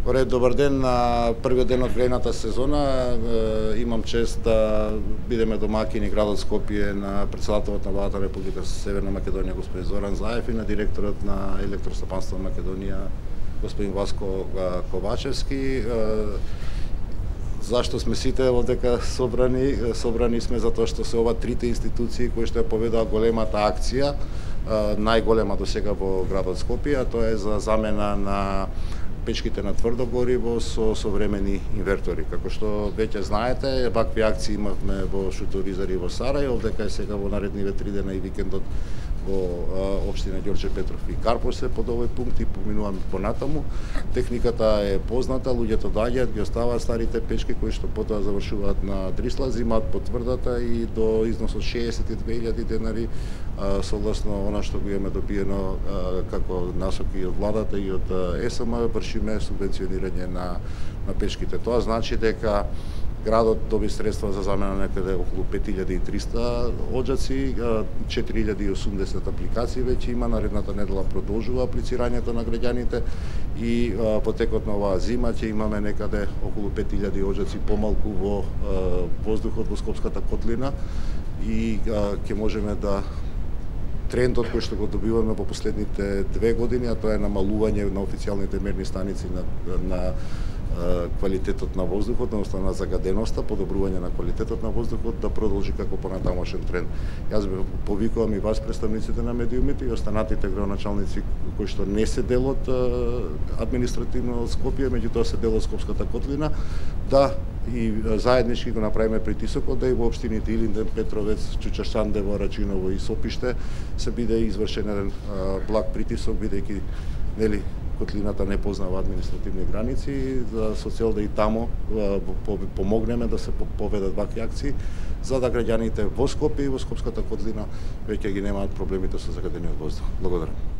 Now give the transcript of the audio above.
Ред, добар ден. На првиот ден од грејната сезона имам чест да бидеме домаќини градот Скопје на председателот на владата на Република Северна Македонија господин Зоран Заев и на директорот на Електростопанство на Македонија господин Васко Ковачевски. Зашто сме сите овдека собрани? Собрани сме затоа што се ова трите институции кои што ја поведаа големата акција, најголема до сега во градот Скопје, а тоа е за замена на печките на тврдо гориво со современи инвертори. Како што веќе знаете, вакви акции имавме во Шуторизар и во Сарај, овдека е сега во наредниве 3 дена и викендот во општина Ѓорче Петров и Карпосе под овој пункт и поминуваме понатаму. Техниката е позната, луѓето доаѓаат, ги оставаат старите печки кои што потоа завршуваат на Дрисла, зимаат потврдата и до износ од 62.000 денари согласно она што го имаме добиено како насоки и од владата и од ЕСМ, вршиме субвенционирање на печките. Тоа значи дека градот доби средства за замена некаде околу 5300 оџаци, 4080 апликации веќе има, наредната недела продолжува аплицирањето на граѓаните и по текот на оваа зима ќе имаме некаде околу 5000 оџаци помалку во воздухот во Скопската котлина и ќе можеме да трендот кој што го добиваме во последните 2 години, а тоа е намалување на официјалните мерни станици на квалитетот на воздухот, односно на загаденоста, подобрување на квалитетот на воздухот, да продолжи како понатамошен тренд. Јас ве повикувам и вас, представниците на медиумите и останатите градоначалници кои што не се дел од административно од Скопје, меѓутоа се дел од Скопската котлина, да и заеднички го направиме притисокот да и во општините Илинден, Петровец, Чучашандево, Рачиново и Сопиште се биде извршен еден благ притисок, бидејќи нели котлината не познава административни граници, со цел да и тамо помогнеме да се поведат вакви акции, за да граѓаните во Скопје и во Скопската котлина веќе ги немаат проблемите со загадениот воздух. Благодарам.